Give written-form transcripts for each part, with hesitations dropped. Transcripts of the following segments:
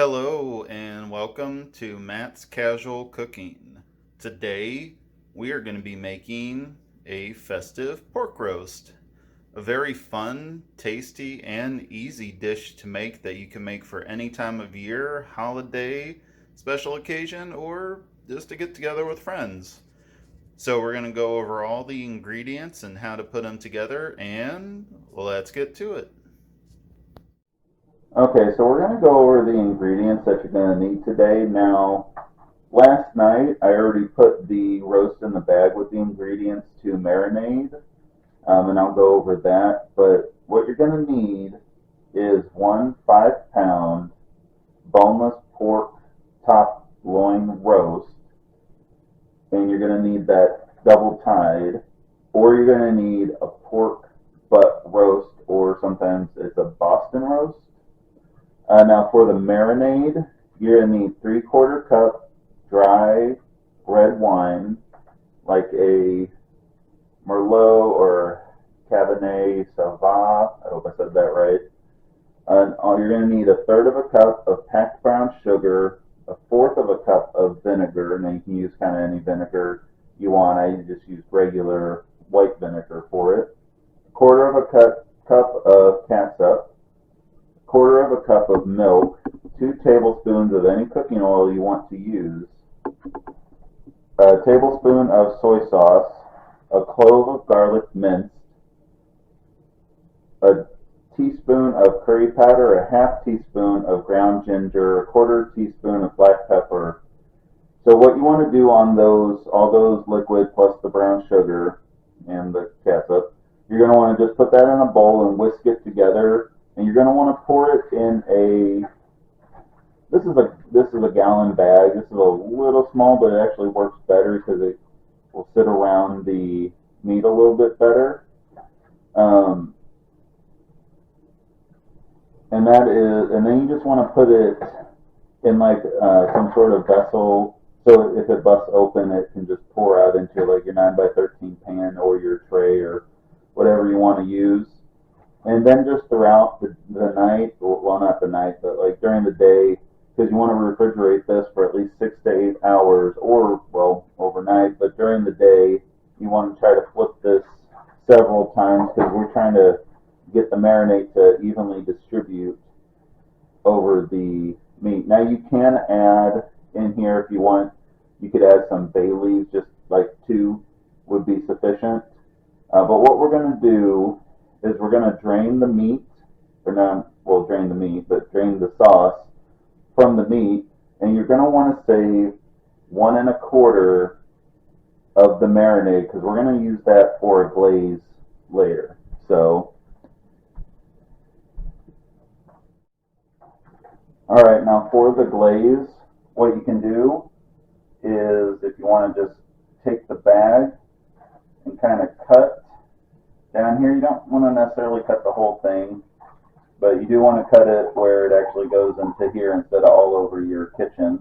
Hello and welcome to Matt's Casual Cooking. Today we are going to be making a festive pork roast. A very fun, tasty, and easy dish to make that you can make for any time of year, holiday, special occasion, or just to get together with friends. So we're going to go over all the ingredients and how to put them together, and let's get to it. Okay, so we're going to go over the ingredients that you're going to need today. Now, last night I already put the roast in the bag with the ingredients to marinade, and I'll go over that. But what you're going to need is one 5 pound boneless pork top loin roast, and you're going to need that double tied, or you're going to need a pork butt roast, or sometimes it's a Boston roast. Now for the marinade, you're going to need 3/4 cup dry red wine, like a Merlot or Cabernet Sauvignon. I hope I said that right. You're going to need a third of a cup of packed brown sugar, a fourth of a cup of vinegar, and then you can use kind of any vinegar you want. I just use regular white vinegar for it. A quarter of a cup of catsup, quarter of a cup of milk, 2 tablespoons of any cooking oil you want to use, a tablespoon of soy sauce, a clove of garlic minced, a teaspoon of curry powder, a half teaspoon of ground ginger, a quarter teaspoon of black pepper. So what you want to do on those, all those liquid plus the brown sugar and the catsup, you're going to want to just put that in a bowl and whisk it together. And you're going to want to pour it in a, this is a gallon bag. This is a little small, but it actually works better because it will sit around the meat a little bit better. Um, and then you just want to put it in like some sort of vessel, so if it busts open, it can just pour out into like your 9 by 13 pan or your tray or whatever you want to use. And then just throughout the night, well, not the night, but like during the day, because you want to refrigerate this for at least 6 to 8 hours, or well, overnight. But during the day, you want to try to flip this several times because we're trying to get the marinade to evenly distribute over the meat. Now you can add in here if you want. You could add some bay leaves, just like 2 would be sufficient. But what we're going to do is we're going to drain the meat, or not, well, drain the meat, but drain the sauce from the meat, and you're going to want to save 1 1/4 of the marinade because we're going to use that for a glaze later. So, all right, now for the glaze, what you can do is if you want to just take the bag and kind of cut down here. You don't want to necessarily cut the whole thing, but you do want to cut it where it actually goes into here instead of all over your kitchen.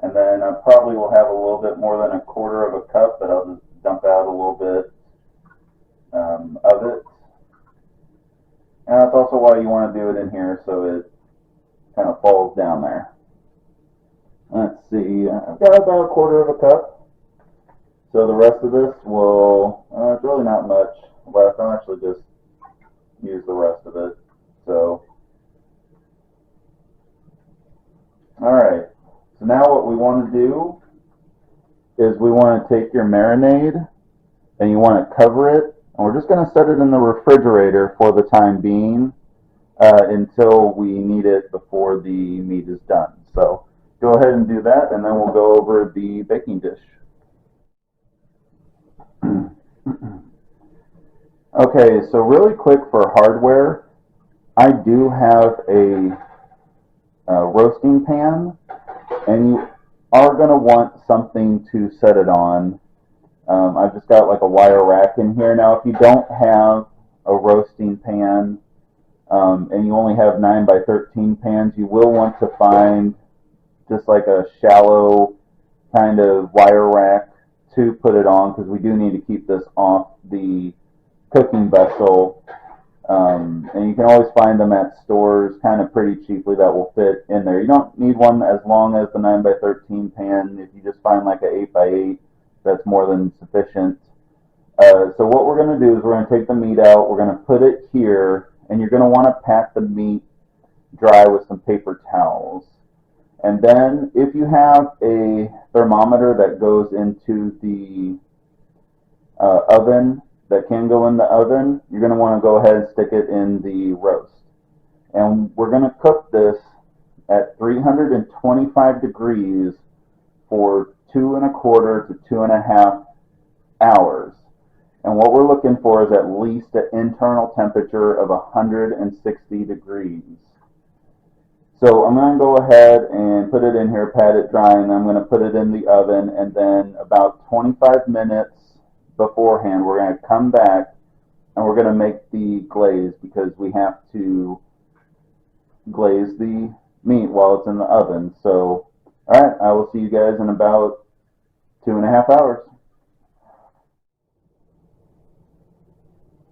And then I probably will have a little bit more than 1/4 of a cup, but I'll just dump out a little bit of it. And that's also why you want to do it in here so it kind of falls down there. Let's see, I've got about 1/4 of a cup. So the rest of this will, it's really not much left. I'll actually just use the rest of it. So, alright. So now what we want to do is we want to take your marinade and you want to cover it. And we're just going to set it in the refrigerator for the time being until we need it before the meat is done. So go ahead and do that, and then we'll go over the baking dish. Okay, so really quick for hardware, I do have a roasting pan, and you are going to want something to set it on. I've just got like a wire rack in here. Now, if you don't have a roasting pan and you only have 9 by 13 pans, you will want to find just like a shallow kind of wire rack to put it on, because we do need to keep this off the cooking vessel And you can always find them at stores kind of pretty cheaply that will fit in there. You don't need one as long as the 9x13 pan. If you just find like an 8x8, that's more than sufficient. So what we're going to do is we're going to take the meat out, we're going to put it here, and you're going to want to pat the meat dry with some paper towels. And then if you have a thermometer that goes into the oven, that can go in the oven, you're going to want to go ahead and stick it in the roast. And we're going to cook this at 325 degrees for 2¼ to 2½ hours. And what we're looking for is at least an internal temperature of 160 degrees. So I'm going to go ahead and put it in here, pat it dry, and I'm going to put it in the oven. And then about 25 minutes beforehand, we're going to come back and we're going to make the glaze, because we have to glaze the meat while it's in the oven. So, all right, I will see you guys in about 2½ hours.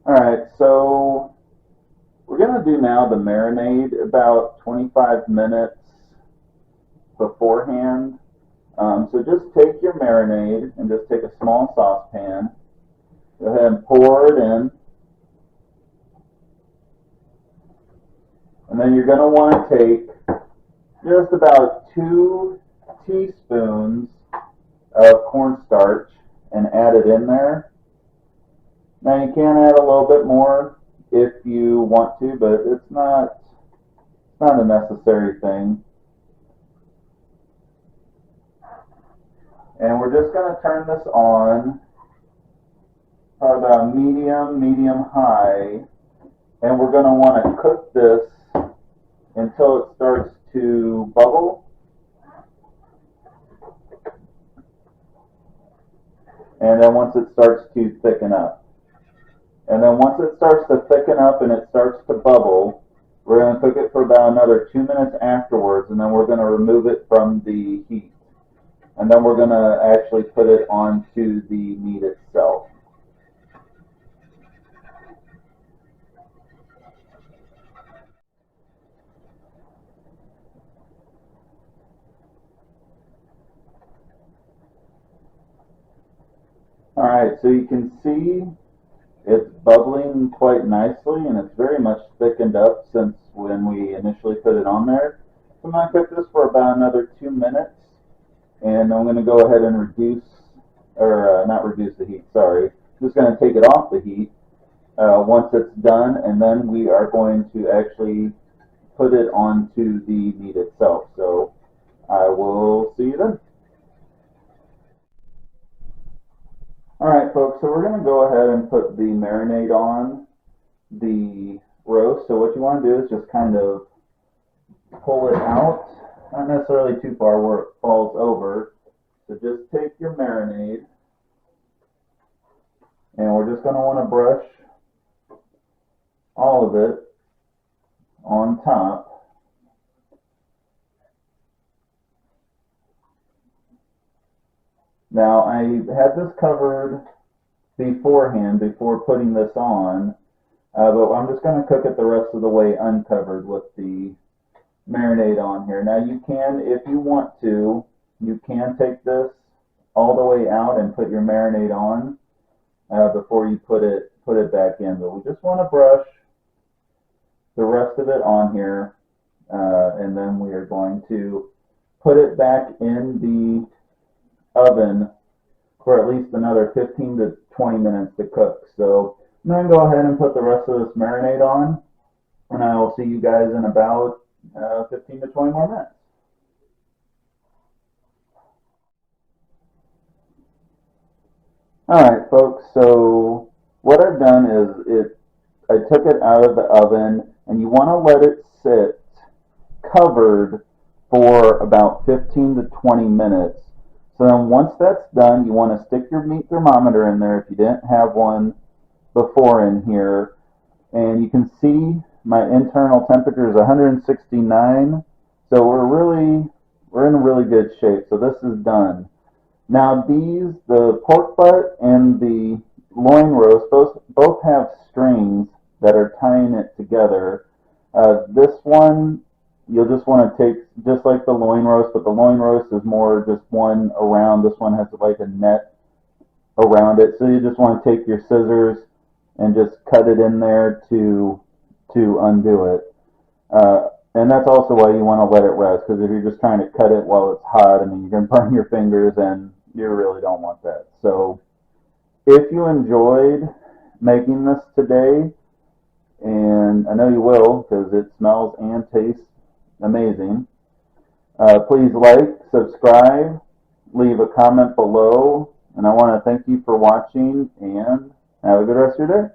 All right, so we're going to do now the marinade about 25 minutes beforehand. So just take your marinade and just take a small saucepan. Go ahead and pour it in. And then you're going to want to take just about 2 teaspoons of cornstarch and add it in there. Now you can add a little bit more if you want to, but it's not a necessary thing. And we're just going to turn this on about medium high, and we're going to want to cook this until it starts to bubble. And then once it starts to thicken up. And then once it starts to thicken up and it starts to bubble, we're going to cook it for about another 2 minutes afterwards, and then we're going to remove it from the heat. And then we're going to actually put it onto the meat itself. Alright, so you can see it's bubbling quite nicely, and it's very much thickened up since when we initially put it on there. So I'm going to cook this for about another 2 minutes, and I'm going to go ahead and not reduce the heat, sorry. I'm just going to take it off the heat once it's done, and then we are going to actually put it onto the meat itself. So I will see you then. Alright folks, so we're going to go ahead and put the marinade on the roast. So what you want to do is just kind of pull it out, not necessarily too far where it falls over. So just take your marinade, and we're just going to want to brush all of it on top. Now, I had this covered beforehand before putting this on, but I'm just going to cook it the rest of the way uncovered with the marinade on here. Now, you can, if you want to, you can take this all the way out and put your marinade on before you put it back in. But we just want to brush the rest of it on here, and then we are going to put it back in the oven for at least another 15 to 20 minutes to cook. So I'm going to go ahead and put the rest of this marinade on, and I will see you guys in about 15 to 20 more minutes. Alright folks, so what I've done is I took it out of the oven, and you want to let it sit covered for about 15 to 20 minutes. So then once that's done, you want to stick your meat thermometer in there if you didn't have one before in here. And you can see my internal temperature is 169. So we're in really good shape. So this is done. Now the pork butt and the loin roast, both have strings that are tying it together. This one, you'll just want to take, just like the loin roast, but the loin roast is more just one around. This one has like a net around it. So you just want to take your scissors and just cut it in there to undo it. And that's also why you want to let it rest, because if you're just trying to cut it while it's hot, I mean, you're going to burn your fingers, and you really don't want that. So if you enjoyed making this today, and I know you will because it smells and tastes amazing, please like, subscribe, leave a comment below, and I want to thank you for watching, and have a good rest of your day.